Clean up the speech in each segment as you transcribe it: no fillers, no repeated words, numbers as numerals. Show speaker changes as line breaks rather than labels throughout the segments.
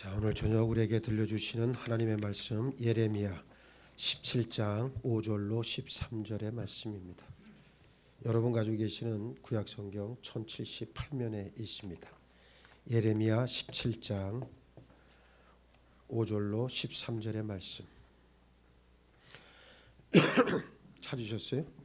자, 오늘 저녁 우리에게 들려주시는 하나님의 말씀 예레미야 17장 5절로 13절의 말씀입니다. 여러분 가지고 계시는 구약성경 1078면에 있습니다. 예레미야 17장 5절로 13절의 말씀 찾으셨어요?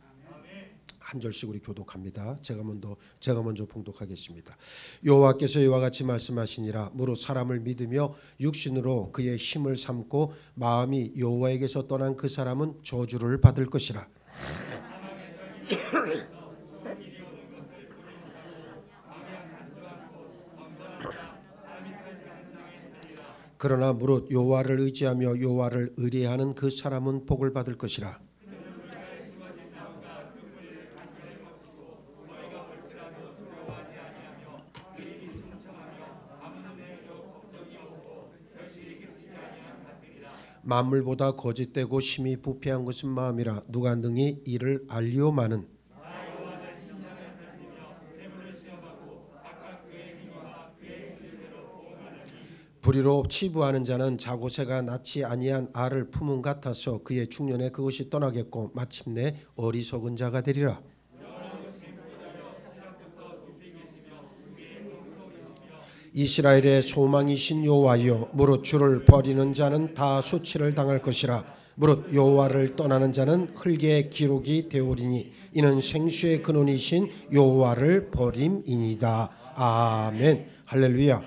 한 절씩 우리 교독합니다. 제가 먼저 봉독하겠습니다. 여호와께서 이와 같이 말씀하시니라. 무릇 사람을 믿으며 육신으로 그의 힘을 삼고 마음이 여호와에게서 떠난 그 사람은 저주를 받을 것이라. 그러나 무릇 여호와를 의지하며 여호와를 의뢰하는 그 사람은 복을 받을 것이라. 만물보다 거짓되고 심히 부패한 것은 마음이라. 누가 능히 이를 알리오마는. 불의로 치부하는 자는 자고새가 낳지 아니한 알을 품은 같아서 그의 중년에 그것이 떠나겠고 마침내 어리석은 자가 되리라. 이스라엘의 소망이신 여호와여, 무릇 주를 버리는 자는 다 수치를 당할 것이라. 무릇 여호와를 떠나는 자는 흙의 기록이 되오리니 이는 생수의 근원이신 여호와를 버림이니이다. 아멘. 할렐루야.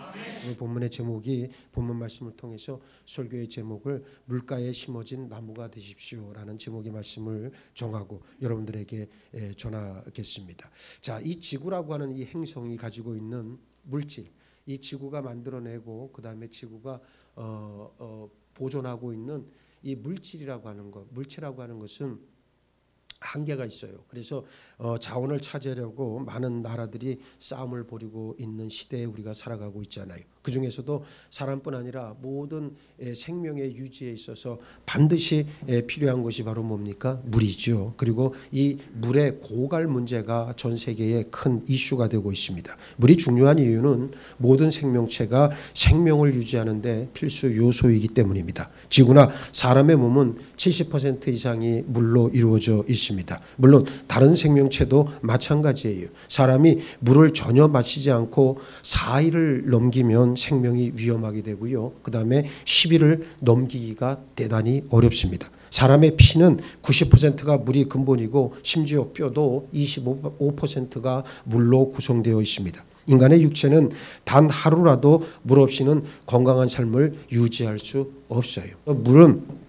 오늘 본문의 제목이, 본문 말씀을 통해서 설교의 제목을 물가에 심어진 나무가 되십시오라는 제목의 말씀을 정하고 여러분들에게 전하겠습니다. 자, 이 지구라고 하는 이 행성이 가지고 있는 물질, 이 지구가 만들어내고 그 다음에 지구가 보존하고 있는 이 물질이라고 하는 것, 물체라고 하는 것은 한계가 있어요. 그래서 자원을 차지하려고 많은 나라들이 싸움을 벌이고 있는 시대에 우리가 살아가고 있잖아요. 그 중에서도 사람뿐 아니라 모든 생명의 유지에 있어서 반드시 필요한 것이 바로 뭡니까? 물이죠. 그리고 이 물의 고갈 문제가 전 세계에 큰 이슈가 되고 있습니다. 물이 중요한 이유는 모든 생명체가 생명을 유지하는 데 필수 요소이기 때문입니다. 지구나 사람의 몸은 70% 이상이 물로 이루어져 있습니다. 물론 다른 생명체도 마찬가지예요. 사람이 물을 전혀 마시지 않고 4일을 넘기면 생명이 위험하게 되고요. 그 다음에 10일을 넘기기가 대단히 어렵습니다. 사람의 피는 90%가 물이 근본이고 심지어 뼈도 25%가 물로 구성되어 있습니다. 인간의 육체는 단 하루라도 물 없이는 건강한 삶을 유지할 수 없어요. 물은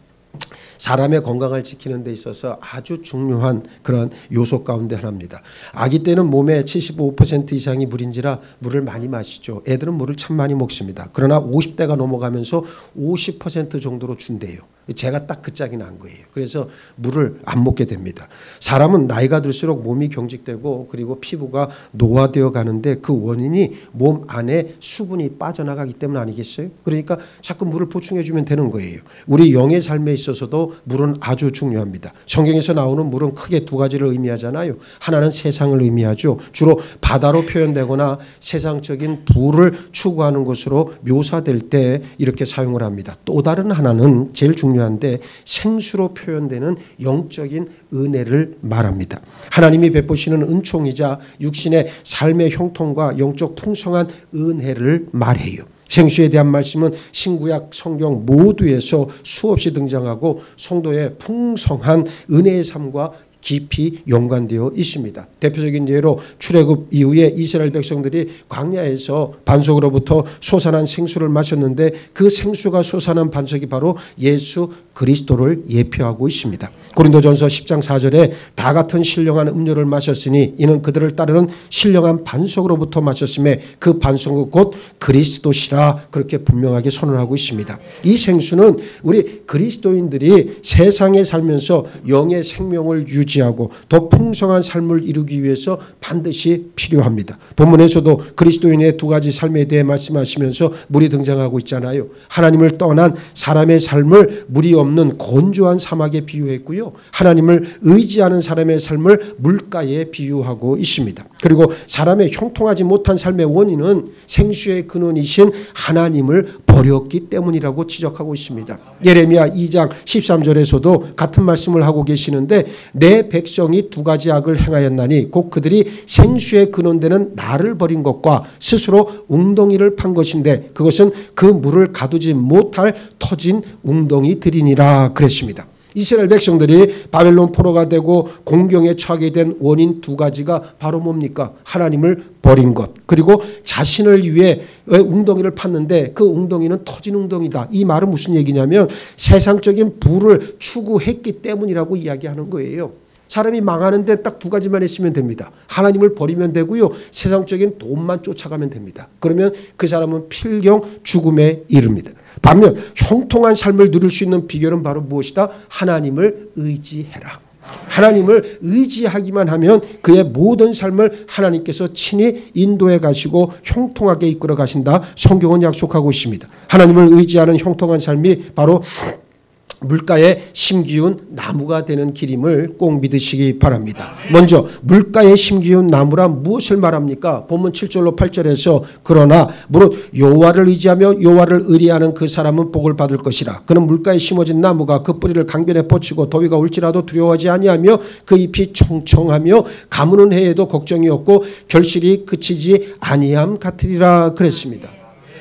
사람의 건강을 지키는 데 있어서 아주 중요한 그런 요소 가운데 하나입니다. 아기 때는 몸의 75% 이상이 물인지라 물을 많이 마시죠. 애들은 물을 참 많이 먹습니다. 그러나 50대가 넘어가면서 50% 정도로 준대요. 제가 딱 그 짝이 난 거예요. 그래서 물을 안 먹게 됩니다. 사람은 나이가 들수록 몸이 경직되고 그리고 피부가 노화되어 가는데 그 원인이 몸 안에 수분이 빠져나가기 때문 아니겠어요? 그러니까 자꾸 물을 보충해 주면 되는 거예요. 우리 영의 삶에 있어서도 물은 아주 중요합니다. 성경에서 나오는 물은 크게 두 가지를 의미하잖아요. 하나는 세상을 의미하죠. 주로 바다로 표현되거나 세상적인 부를 추구하는 것으로 묘사될 때 이렇게 사용을 합니다. 또 다른 하나는 제일 중요한데 생수로 표현되는 영적인 은혜를 말합니다. 하나님이 베푸시는 은총이자 육신의 삶의 형통과 영적 풍성한 은혜를 말해요. 생수에 대한 말씀은 신구약 성경 모두에서 수없이 등장하고 성도의 풍성한 은혜의 삶과 깊이 연관되어 있습니다. 대표적인 예로 출애굽 이후에 이스라엘 백성들이 광야에서 반석으로부터 솟아난 생수를 마셨는데 그 생수가 솟아난 반석이 바로 예수 그리스도를 예표하고 있습니다. 고린도전서 10장 4절에 다 같은 신령한 음료를 마셨으니 이는 그들을 따르는 신령한 반석으로부터 마셨음에 그 반석은 곧 그리스도시라 그렇게 분명하게 선언하고 있습니다. 이 생수는 우리 그리스도인들이 세상에 살면서 영의 생명을 유지하고 더 풍성한 삶을 이루기 위해서 반드시 필요합니다. 본문에서도 그리스도인의 두 가지 삶에 대해 말씀하시면서 물이 등장하고 있잖아요. 하나님을 떠난 사람의 삶을 물이 없는 건조한 사막에 비유했고요. 하나님을 의지하는 사람의 삶을 물가에 비유하고 있습니다. 그리고 사람의 형통하지 못한 삶의 원인은 생수의 근원이신 하나님을 버렸기 때문이라고 지적하고 있습니다. 예레미야 2장 13절에서도 같은 말씀을 하고 계시는데 내 백성이 두 가지 악을 행하였나니 곧 그들이 생수의 근원되는 나를 버린 것과 스스로 웅덩이를 판 것인데 그것은 그 물을 가두지 못할 터진 웅덩이들이니라 그랬습니다. 이스라엘 백성들이 바벨론 포로가 되고 공경에 처하게 된 원인 두 가지가 바로 뭡니까? 하나님을 버린 것, 그리고 자신을 위해 웅덩이를 팠는데 그 웅덩이는 터진 웅덩이다. 이 말은 무슨 얘기냐면 세상적인 부를 추구했기 때문이라고 이야기하는 거예요. 사람이 망하는데 딱 두 가지만 했으면 됩니다. 하나님을 버리면 되고요, 세상적인 돈만 쫓아가면 됩니다. 그러면 그 사람은 필경 죽음에 이릅니다. 반면 형통한 삶을 누릴 수 있는 비결은 바로 무엇이다? 하나님을 의지해라. 하나님을 의지하기만 하면 그의 모든 삶을 하나님께서 친히 인도해 가시고 형통하게 이끌어 가신다. 성경은 약속하고 있습니다. 하나님을 의지하는 형통한 삶이 바로 물가에 심기운 나무가 되는 길임을 꼭 믿으시기 바랍니다. 먼저 물가에 심기운 나무란 무엇을 말합니까? 본문 7절로 8절에서 그러나 무릇 여호와를 의지하며 여호와를 의뢰하는 그 사람은 복을 받을 것이라. 그는 물가에 심어진 나무가 그 뿌리를 강변에 뻗치고 더위가 올지라도 두려워하지 아니하며 그 잎이 청청하며 가무는 해에도 걱정이 없고 결실이 그치지 아니함 같으리라 그랬습니다.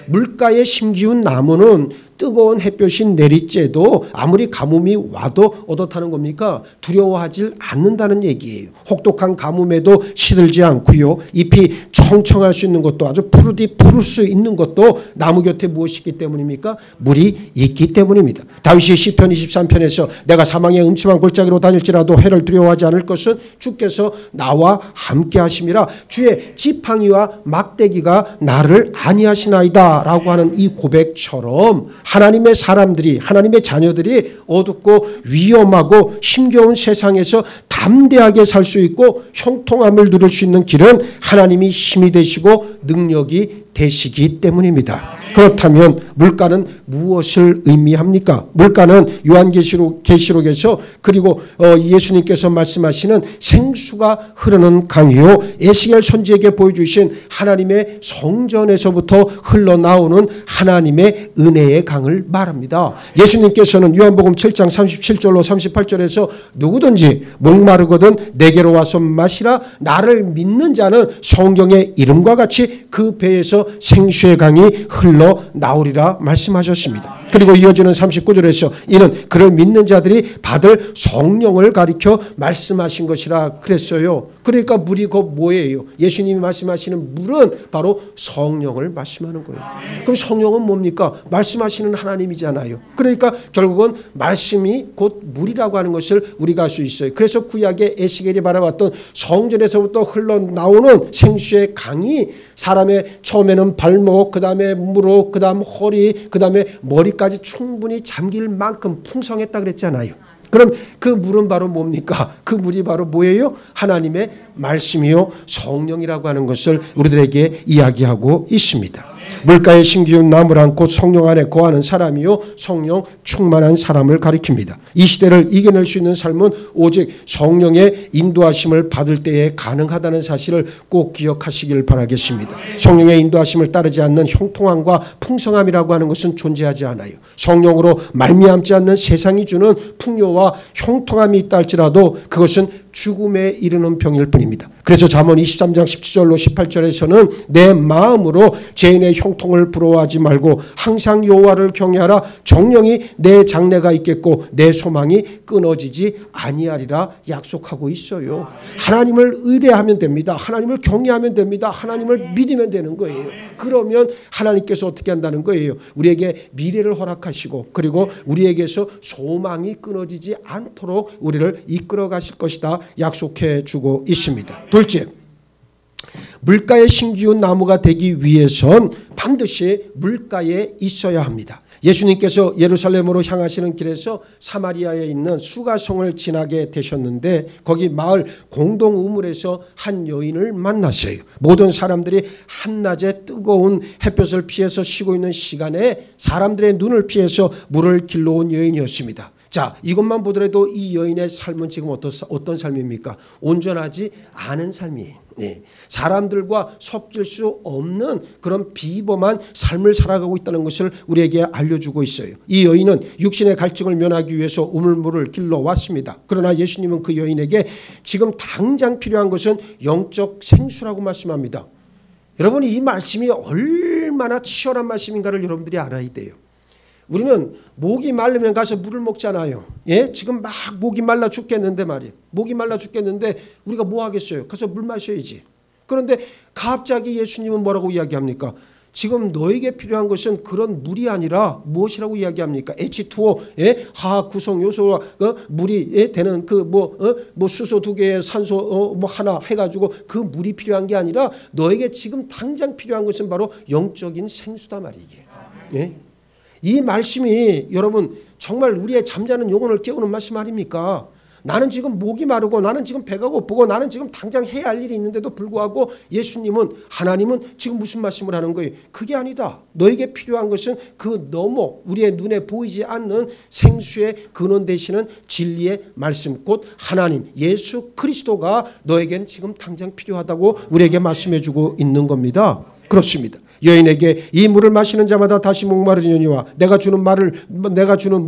물가에 심기운 나무는 뜨거운 햇볕이 내리쬐도 아무리 가뭄이 와도 어떻다는 겁니까? 두려워하지 않는다는 얘기예요. 혹독한 가뭄에도 시들지 않고요. 잎이 청청할 수 있는 것도 아주 푸르디 푸를 수 있는 것도 나무 곁에 무엇이 있기 때문입니까? 물이 있기 때문입니다. 다윗이 시편 23편에서 내가 사망의 음침한 골짜기로 다닐지라도 해를 두려워하지 않을 것은 주께서 나와 함께 하심이라. 주의 지팡이와 막대기가 나를 안위하시나이다 라고 하는 이 고백처럼 하나님의 사람들이, 하나님의 자녀들이 어둡고 위험하고 힘겨운 세상에서 담대하게 살 수 있고 형통함을 누릴 수 있는 길은 하나님이 힘이 되시고 능력이 되시기 때문입니다. 그렇다면 물가는 무엇을 의미합니까? 물가는 요한계시록에서 그리고 예수님께서 말씀하시는 생수가 흐르는 강이요, 에스겔 선지에게 보여주신 하나님의 성전에서부터 흘러나오는 하나님의 은혜의 강을 말합니다. 예수님께서는 요한복음 7장 37절로 38절에서 누구든지 목마르거든 내게로 와서 마시라. 나를 믿는 자는 성경의 이름과 같이 그 배에서 생수의 강이 흘러나오리라 말씀하셨습니다. 그리고 이어지는 39절에서 이는 그를 믿는 자들이 받을 성령을 가리켜 말씀하신 것이라 그랬어요. 그러니까 물이 곧 뭐예요? 예수님이 말씀하시는 물은 바로 성령을 말씀하는 거예요. 그럼 성령은 뭡니까? 말씀하시는 하나님이잖아요. 그러니까 결국은 말씀이 곧 물이라고 하는 것을 우리가 알 수 있어요. 그래서 구약의 에스겔이 바라봤던 성전에서부터 흘러나오는 생수의 강이 사람의 처음에는 발목, 그 다음에 무릎, 그 다음 허리, 그 다음에 머리까지 충분히 잠길 만큼 풍성했다 그랬잖아요. 그럼 그 물은 바로 뭡니까? 그 물이 바로 뭐예요? 하나님의 말씀이요 성령이라고 하는 것을 우리들에게 이야기하고 있습니다. 물가에 심기운 나무란 곧 성령 안에 거하는 사람이요 성령 충만한 사람을 가리킵니다. 이 시대를 이겨낼 수 있는 삶은 오직 성령의 인도하심을 받을 때에 가능하다는 사실을 꼭 기억하시길 바라겠습니다. 성령의 인도하심을 따르지 않는 형통함과 풍성함이라고 하는 것은 존재하지 않아요. 성령으로 말미암지 않는 세상이 주는 풍요와 형통함이 있다 할지라도 그것은 죽음에 이르는 병일 뿐입니다. 그래서 잠언 23장 17절로 18절에서는 내 마음으로 죄인의 형통을 부러워하지 말고 항상 여호와를 경외하라. 정령이 내 장래가 있겠고 내 소망이 끊어지지 아니하리라 약속하고 있어요. 하나님을 의뢰하면 됩니다. 하나님을 경외하면 됩니다. 하나님을 믿으면 되는 거예요. 그러면 하나님께서 어떻게 한다는 거예요? 우리에게 미래를 허락하시고 그리고 우리에게서 소망이 끊어지지 않도록 우리를 이끌어 가실 것이다 약속해 주고 있습니다. 둘째, 물가에 심기운 나무가 되기 위해선 반드시 물가에 있어야 합니다. 예수님께서 예루살렘으로 향하시는 길에서 사마리아에 있는 수가성을 지나게 되셨는데 거기 마을 공동 우물에서 한 여인을 만났어요. 모든 사람들이 한낮에 뜨거운 햇볕을 피해서 쉬고 있는 시간에 사람들의 눈을 피해서 물을 길러온 여인이었습니다. 자, 이것만 보더라도 이 여인의 삶은 지금 어떤 삶입니까? 온전하지 않은 삶이에요. 네, 사람들과 섞일 수 없는 그런 비범한 삶을 살아가고 있다는 것을 우리에게 알려주고 있어요. 이 여인은 육신의 갈증을 면하기 위해서 우물물을 길러 왔습니다. 그러나 예수님은 그 여인에게 지금 당장 필요한 것은 영적 생수라고 말씀합니다. 여러분, 이 말씀이 얼마나 치열한 말씀인가를 여러분들이 알아야 돼요. 우리는 목이 마르면 가서 물을 먹잖아요. 예? 지금 막 목이 말라 죽겠는데 말이에요. 목이 말라 죽겠는데 우리가 뭐 하겠어요? 가서 물 마셔야지. 그런데 갑자기 예수님은 뭐라고 이야기합니까? 지금 너에게 필요한 것은 그런 물이 아니라 무엇이라고 이야기합니까? H2O, 예? 화학 구성 요소와 물이 예? 되는 그 뭐 수소 2개에 산소 뭐 하나 해가지고 그 물이 필요한 게 아니라 너에게 지금 당장 필요한 것은 바로 영적인 생수다 말이에요. 예? 이 말씀이 여러분 정말 우리의 잠자는 영혼을 깨우는 말씀 아닙니까? 나는 지금 목이 마르고 나는 지금 배가 고프고 나는 지금 당장 해야 할 일이 있는데도 불구하고 예수님은 하나님은 지금 무슨 말씀을 하는 거예요? 그게 아니다. 너에게 필요한 것은 그 너머 우리의 눈에 보이지 않는 생수의 근원 되시는 진리의 말씀 곧 하나님 예수 그리스도가 너에겐 지금 당장 필요하다고 우리에게 말씀해 주고 있는 겁니다. 그렇습니다. 여인에게 이 물을 마시는 자마다 다시 목마르리니와 내가 주는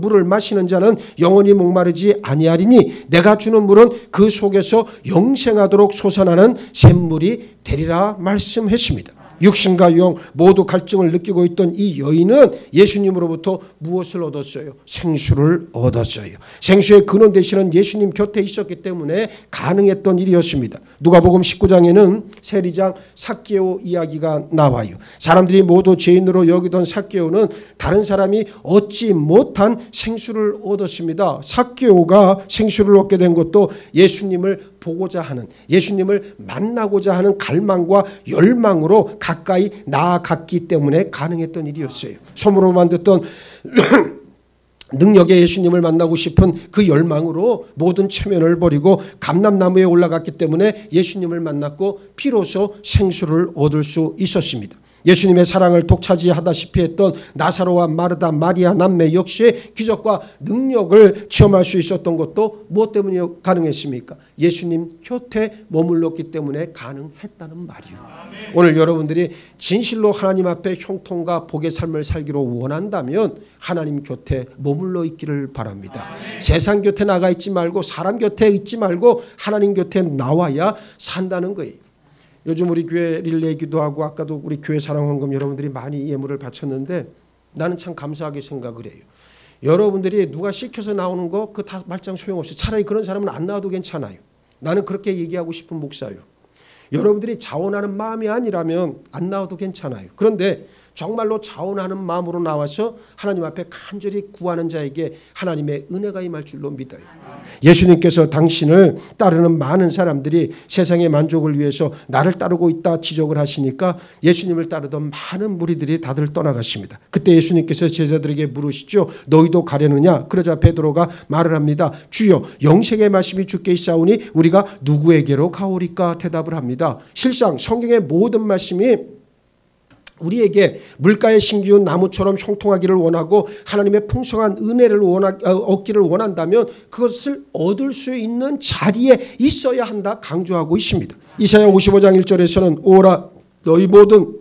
물을 마시는 자는 영원히 목마르지 아니하리니 내가 주는 물은 그 속에서 영생하도록 솟아나는 샘물이 되리라 말씀했습니다. 육신과 영 모두 갈증을 느끼고 있던 이 여인은 예수님으로부터 무엇을 얻었어요? 생수를 얻었어요. 생수의 근원 되시는 예수님 곁에 있었기 때문에 가능했던 일이었습니다. 누가복음 19장에는 세리장 삭개오 이야기가 나와요. 사람들이 모두 죄인으로 여기던 삭개오는 다른 사람이 얻지 못한 생수를 얻었습니다. 삭개오가 생수를 얻게 된 것도 예수님을 보고자 하는 예수님을 만나고자 하는 갈망과 열망으로 가까이 나아갔기 때문에 가능했던 일이었어요. 소문으로만 듣던 능력의 예수님을 만나고 싶은 그 열망으로 모든 체면을 버리고 감람나무에 올라갔기 때문에 예수님을 만났고 비로소 생수를 얻을 수 있었습니다. 예수님의 사랑을 독차지하다시피 했던 나사로와 마르다 마리아 남매 역시 기적과 능력을 체험할 수 있었던 것도 무엇 때문에 가능했습니까? 예수님 곁에 머물렀기 때문에 가능했다는 말이에요. 오늘 여러분들이 진실로 하나님 앞에 형통과 복의 삶을 살기로 원한다면 하나님 곁에 머물러 있기를 바랍니다. 세상 곁에 나가 있지 말고 사람 곁에 있지 말고 하나님 곁에 나와야 산다는 거예요. 요즘 우리 교회 릴레이 기도하고 아까도 우리 교회 사랑헌금 여러분들이 많이 예물을 바쳤는데 나는 참 감사하게 생각을 해요. 여러분들이 누가 시켜서 나오는 거 그 다 말짱 소용없어요. 차라리 그런 사람은 안 나와도 괜찮아요. 나는 그렇게 얘기하고 싶은 목사예요. 여러분들이 자원하는 마음이 아니라면 안 나와도 괜찮아요. 그런데 정말로 자원하는 마음으로 나와서 하나님 앞에 간절히 구하는 자에게 하나님의 은혜가 임할 줄로 믿어요. 예수님께서 당신을 따르는 많은 사람들이 세상의 만족을 위해서 나를 따르고 있다 지적을 하시니까 예수님을 따르던 많은 무리들이 다들 떠나갔습니다. 그때 예수님께서 제자들에게 물으시죠. 너희도 가려느냐? 그러자 베드로가 말을 합니다. 주여 영생의 말씀이 주께 있사오니 우리가 누구에게로 가오리까? 대답을 합니다. 실상 성경의 모든 말씀이 우리에게 물가에 심기운 나무처럼 형통하기를 원하고 하나님의 풍성한 은혜를 얻기를 원한다면 그것을 얻을 수 있는 자리에 있어야 한다 강조하고 있습니다. 이사야 55장 1절에서는 오라 너희 모든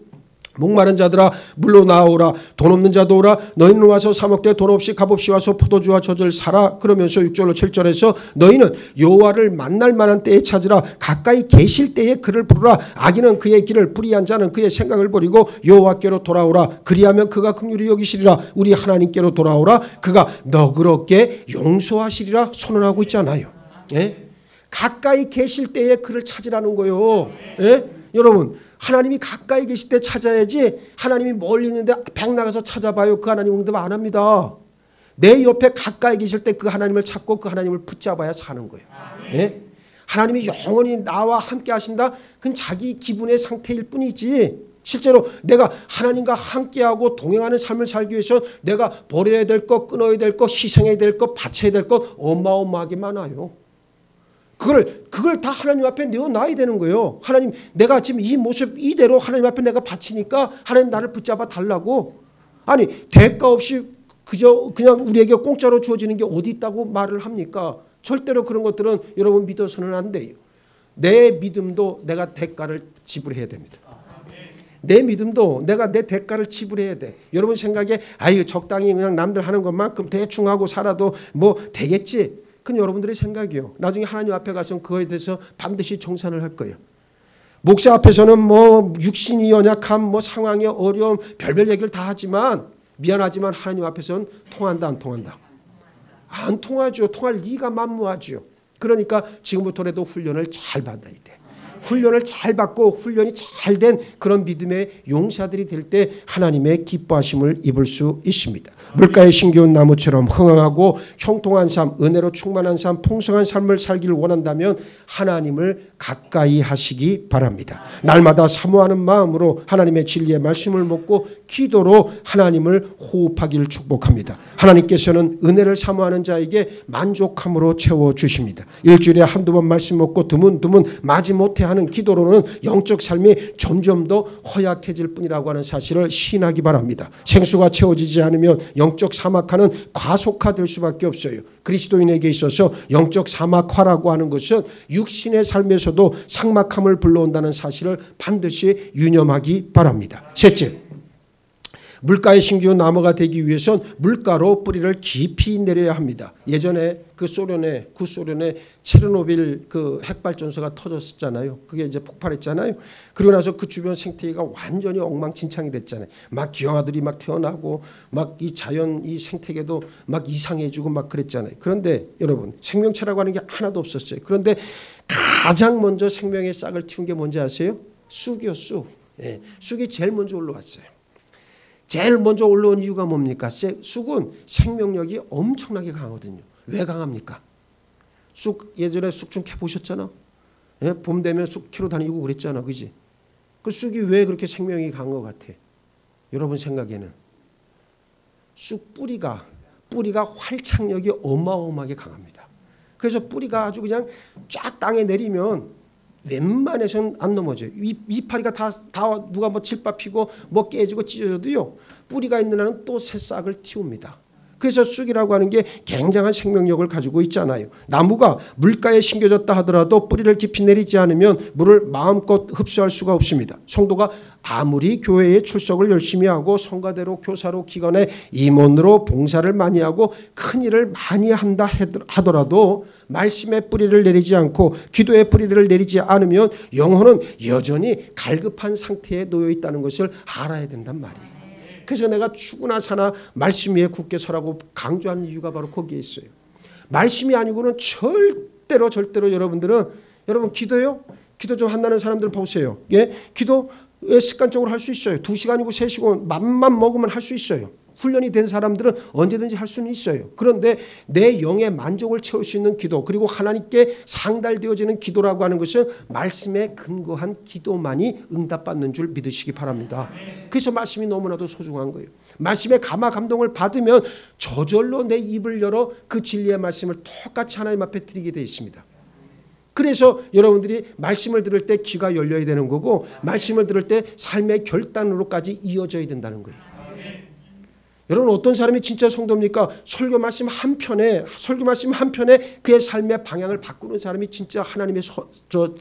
목마른 자들아 물로 나오라 돈 없는 자도 오라 너희는 와서 사 먹되 돈 없이 값없이 와서 포도주와 젖을 사라. 그러면서 6절로 7절에서 너희는 여호와를 만날 만한 때에 찾으라 가까이 계실 때에 그를 부르라 악인은 그의 길을 불의한 자는 그의 생각을 버리고 여호와께로 돌아오라 그리하면 그가 긍휼히 여기시리라 우리 하나님께로 돌아오라 그가 너그럽게 용서하시리라 선언하고 있잖아요. 예? 가까이 계실 때에 그를 찾으라는 거예요. 예? 여러분 하나님이 가까이 계실 때 찾아야지 하나님이 멀리 있는데 백 나가서 찾아봐요. 그 하나님 응답 안 합니다. 내 옆에 가까이 계실 때 그 하나님을 찾고 그 하나님을 붙잡아야 사는 거예요. 예? 하나님이 영원히 나와 함께 하신다. 그건 자기 기분의 상태일 뿐이지 실제로 내가 하나님과 함께하고 동행하는 삶을 살기 위해서 내가 버려야 될 것, 끊어야 될 것, 희생해야 될 것, 바쳐야 될 것 어마어마하게 많아요. 그걸 다 하나님 앞에 내어놔야 되는 거예요. 하나님 내가 지금 이 모습 이대로 하나님 앞에 내가 바치니까 하나님 나를 붙잡아 달라고. 아니 대가 없이 그냥 우리에게 공짜로 주어지는 게 어디 있다고 말을 합니까? 절대로 그런 것들은 여러분 믿어서는 안 돼요. 내 믿음도 내가 대가를 지불해야 됩니다. 내 믿음도 내가 내 대가를 지불해야 돼. 여러분 생각에 아유 적당히 그냥 남들 하는 것만큼 대충 하고 살아도 뭐 되겠지. 그건 여러분들의 생각이요. 나중에 하나님 앞에 가서 그거에 대해서 반드시 정산을 할 거예요. 목사 앞에서는 뭐 육신이 연약함, 뭐 상황의 어려움, 별별 얘기를 다 하지만 미안하지만 하나님 앞에서는 통한다 안 통한다? 안 통하죠. 통할 리가 만무하죠. 그러니까 지금부터라도 훈련을 잘 받아야 돼. 훈련을 잘 받고 훈련이 잘 된 그런 믿음의 용사들이 될 때 하나님의 기뻐하심을 입을 수 있습니다. 물가에 심겨운 나무처럼 흥황하고 형통한 삶, 은혜로 충만한 삶, 풍성한 삶을 살기를 원한다면 하나님을 가까이 하시기 바랍니다. 날마다 사모하는 마음으로 하나님의 진리의 말씀을 묻고 기도로 하나님을 호흡하기를 축복합니다. 하나님께서는 은혜를 사모하는 자에게 만족함으로 채워주십니다. 일주일에 한두 번 말씀 먹고 드문드문 마지못해 하는 기도로는 영적 삶이 점점 더 허약해질 뿐이라고 하는 사실을 신하기 바랍니다. 생수가 채워지지 않으면 영적 사막화는 과속화될 수밖에 없어요. 그리스도인에게 있어서 영적 사막화라고 하는 것은 육신의 삶에서도 삭막함을 불러온다는 사실을 반드시 유념하기 바랍니다. 셋째, 물가에 심기운 나무가 되기 위해선 물가로 뿌리를 깊이 내려야 합니다. 예전에 그 구소련의 체르노빌 그 핵발전소가 터졌었잖아요. 그게 이제 폭발했잖아요. 그러고 나서 그 주변 생태계가 완전히 엉망진창이 됐잖아요. 막 기형아들이 막 태어나고 막 이 자연 이 생태계도 막 이상해지고 막 그랬잖아요. 그런데 여러분 생명체라고 하는 게 하나도 없었어요. 그런데 가장 먼저 생명의 싹을 틔운 게 뭔지 아세요? 쑥이요, 쑥. 예, 쑥이 제일 먼저 올라왔어요. 제일 먼저 올라온 이유가 뭡니까? 쑥은 생명력이 엄청나게 강하거든요. 왜 강합니까? 쑥 예전에 쑥 좀 캐보셨잖아. 예? 봄 되면 쑥 캐러 다니고 그랬잖아. 그지? 그 쑥이 왜 그렇게 생명이 강한 것 같아? 여러분 생각에는 쑥 뿌리가 활착력이 어마어마하게 강합니다. 그래서 뿌리가 아주 그냥 쫙 땅에 내리면 웬만해서는 안 넘어져요. 이파리가 다 누가 뭐 질밥 피고 뭐 깨지고 찢어져도요. 뿌리가 있는 한은 또 새 싹을 틔웁니다. 그래서 쑥이라고 하는 게 굉장한 생명력을 가지고 있잖아요. 나무가 물가에 심겨졌다 하더라도 뿌리를 깊이 내리지 않으면 물을 마음껏 흡수할 수가 없습니다. 성도가 아무리 교회에 출석을 열심히 하고 성가대로 교사로 기관에 임원으로 봉사를 많이 하고 큰 일을 많이 한다 하더라도 말씀의 뿌리를 내리지 않고 기도의 뿌리를 내리지 않으면 영혼은 여전히 갈급한 상태에 놓여 있다는 것을 알아야 된단 말이에요. 그래서 내가 추구나 사나 말씀 위에 굳게 서라고 강조하는 이유가 바로 거기에 있어요. 말씀이 아니고는 절대로 여러분 기도요? 기도 좀 한다는 사람들 보세요. 예? 기도 습관적으로 할 수 있어요. 2시간이고 3시간 맘만 먹으면 할 수 있어요. 훈련이 된 사람들은 언제든지 할 수는 있어요. 그런데 내 영의 만족을 채울 수 있는 기도 그리고 하나님께 상달되어지는 기도라고 하는 것은 말씀에 근거한 기도만이 응답받는 줄 믿으시기 바랍니다. 그래서 말씀이 너무나도 소중한 거예요. 말씀의 감화 감동을 받으면 저절로 내 입을 열어 그 진리의 말씀을 똑같이 하나님 앞에 드리게 되어 있습니다. 그래서 여러분들이 말씀을 들을 때 귀가 열려야 되는 거고 말씀을 들을 때 삶의 결단으로까지 이어져야 된다는 거예요. 여러분 어떤 사람이 진짜 성도입니까? 설교 말씀 한 편에 그의 삶의 방향을 바꾸는 사람이 진짜 하나님의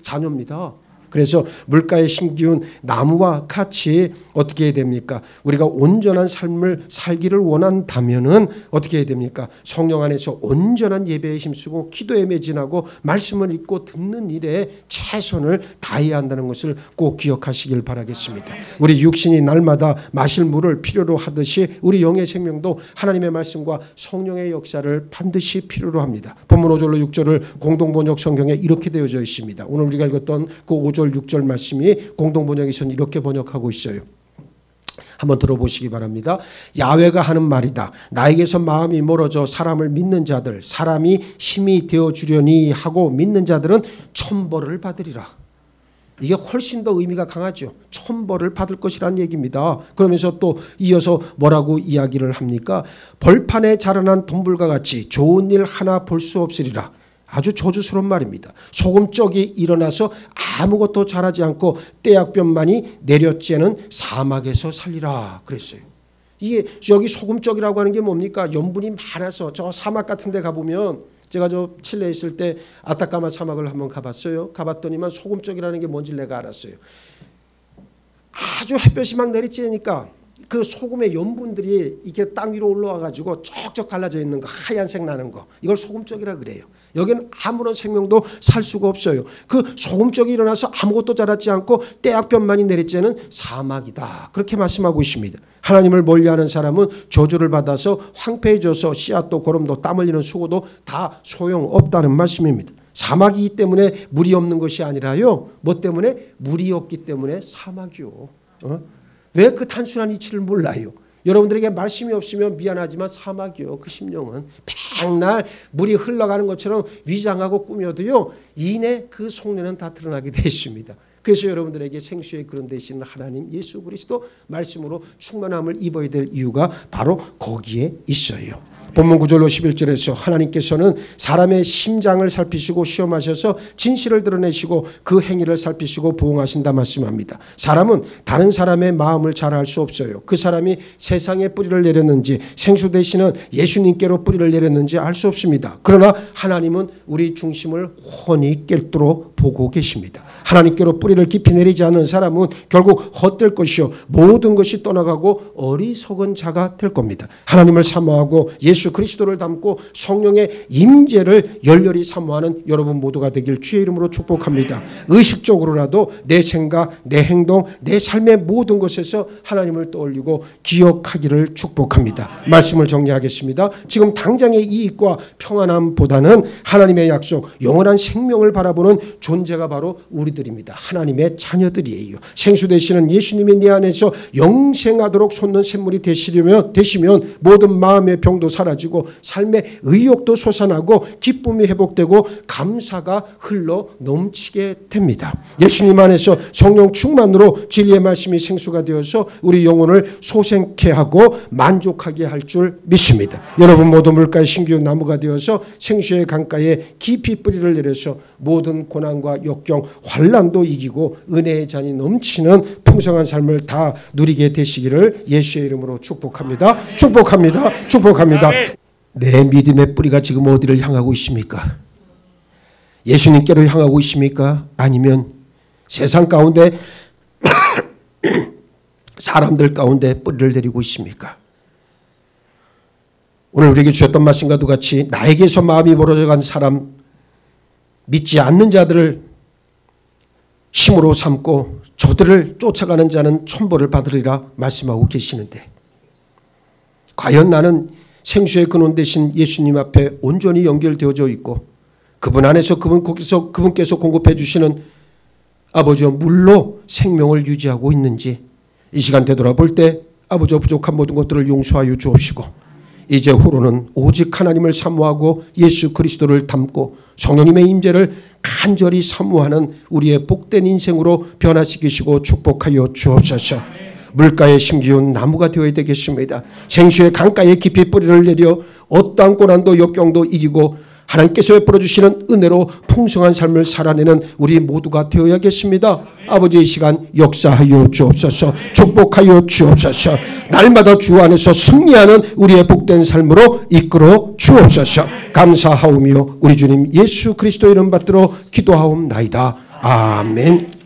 자녀입니다. 그래서 물가에 심기운 나무와 같이 어떻게 해야 됩니까? 우리가 온전한 삶을 살기를 원한다면은 어떻게 해야 됩니까? 성령 안에서 온전한 예배에 힘쓰고 기도에 매진하고 말씀을 읽고 듣는 일에 최선을 다해야 한다는 것을 꼭 기억하시길 바라겠습니다. 우리 육신이 날마다 마실 물을 필요로 하듯이 우리 영의 생명도 하나님의 말씀과 성령의 역사를 반드시 필요로 합니다. 본문 5절로 6절을 공동번역 성경에 이렇게 되어져 있습니다. 오늘 우리가 읽었던 그 5절 6절 말씀이 공동번역에서는 이렇게 번역하고 있어요. 한번 들어보시기 바랍니다. 야훼가 하는 말이다. 나에게서 마음이 멀어져 사람을 믿는 자들 사람이 힘이 되어주려니 하고 믿는 자들은 천벌을 받으리라. 이게 훨씬 더 의미가 강하죠. 천벌을 받을 것이란 얘기입니다. 그러면서 또 이어서 뭐라고 이야기를 합니까? 벌판에 자라난 동물과 같이 좋은 일 하나 볼 수 없으리라. 아주 저주스러운 말입니다. 소금적이 일어나서 아무것도 자라지 않고 떼약볕만이 내려쬐는 사막에서 살리라 그랬어요. 이게 여기 소금적이라고 하는 게 뭡니까? 염분이 많아서 저 사막 같은 데 가보면 제가 저 칠레에 있을 때 아타카마 사막을 한번 가봤어요. 가봤더니만 소금쪽이라는 게 뭔지 내가 알았어요. 아주 햇볕이 막 내리쬐니까 그 소금의 염분들이 이게 땅 위로 올라와 가지고 쩍쩍 갈라져 있는 거, 하얀색 나는 거, 이걸 소금쪽이라 그래요. 여기는 아무런 생명도 살 수가 없어요. 그 소금쪽이 일어나서 아무것도 자라지 않고 떼약볕만이 내리쬐는 사막이다, 그렇게 말씀하고 있습니다. 하나님을 멀리하는 사람은 저주를 받아서 황폐해져서 씨앗도 고름도 땀 흘리는 수고도 다 소용없다는 말씀입니다. 사막이기 때문에 물이 없는 것이 아니라요, 뭐 때문에? 물이 없기 때문에 사막이요. 왜 그 단순한 이치를 몰라요? 여러분들에게 말씀이 없으면 미안하지만 사막이요, 그 심령은 백날 물이 흘러가는 것처럼 위장하고 꾸며도요, 이내 그 속내는 다 드러나게 되어 있습니다. 그래서 여러분들에게 생수의 그런 되시는 하나님 예수 그리스도 말씀으로 충만함을 입어야 될 이유가 바로 거기에 있어요. 본문 9절로 11절에서 하나님께서는 사람의 심장을 살피시고 시험하셔서 진실을 드러내시고 그 행위를 살피시고 보응하신다 말씀합니다. 사람은 다른 사람의 마음을 잘 알 수 없어요. 그 사람이 세상에 뿌리를 내렸는지 생수 되시는 예수님께로 뿌리를 내렸는지 알 수 없습니다. 그러나 하나님은 우리 중심을 훤히 꿰뚫어 보고 계십니다. 하나님께로 뿌리를 깊이 내리지 않는 사람은 결국 헛될 것이요 모든 것이 떠나가고 어리석은 자가 될 겁니다. 하나님을 사모하고 예수 그리스도를 닮고 성령의 임재를 열렬히 사모하는 여러분 모두가 되길 주의 이름으로 축복합니다. 의식적으로라도 내 생각, 내 행동, 내 삶의 모든 것에서 하나님을 떠올리고 기억하기를 축복합니다. 말씀을 정리하겠습니다. 지금 당장의 이익과 평안함보다는 하나님의 약속, 영원한 생명을 바라보는 존재가 바로 우리들입니다. 하나님의 자녀들이에요. 생수 되시는 예수님이 내 안에서 영생하도록 솟는 샘물이 되시면 모든 마음의 병도 사라지고 삶의 의욕도 솟아나고 기쁨이 회복되고 감사가 흘러 넘치게 됩니다. 예수님 안에서 성령 충만으로 진리의 말씀이 생수가 되어서 우리 영혼을 소생케 하고 만족하게 할 줄 믿습니다. 여러분 모두 물가의 신기한 나무가 되어서 생수의 강가에 깊이 뿌리를 내려서 모든 고난과 역경, 환난도 이기고 은혜의 잔이 넘치는 풍성한 삶을 다 누리게 되시기를 예수의 이름으로 축복합니다. 축복합니다. 축복합니다. 내 믿음의 뿌리가 지금 어디를 향하고 있습니까? 예수님께로 향하고 있습니까? 아니면 세상 가운데 사람들 가운데 뿌리를 내리고 있습니까? 오늘 우리에게 주셨던 말씀과도 같이 나에게서 마음이 멀어져간 사람, 믿지 않는 자들을 힘으로 삼고 저들을 쫓아가는 자는 천벌을 받으리라 말씀하고 계시는데, 과연 나는 생수의 근원 되신 예수님 앞에 온전히 연결되어져 있고 그분 안에서 그분께서 공급해 주시는 아버지와 물로 생명을 유지하고 있는지 이 시간 되돌아볼 때 아버지와 부족한 모든 것들을 용서하여 주옵시고 이제 후로는 오직 하나님을 사모하고 예수 그리스도를 닮고 성령님의 임재를 간절히 사모하는 우리의 복된 인생으로 변화시키시고 축복하여 주옵소서. 물가에 심기운 나무가 되어야 되겠습니다. 생수의 강가에 깊이 뿌리를 내려 어떠한 고난도 역경도 이기고 하나님께서 베풀어 주시는 은혜로 풍성한 삶을 살아내는 우리 모두가 되어야겠습니다. 아버지 이 시간 역사하여 주옵소서. 축복하여 주옵소서. 날마다 주 안에서 승리하는 우리의 복된 삶으로 이끌어 주옵소서. 감사하오며 우리 주님 예수 그리스도 이름 받들어 기도하옵나이다. 아멘.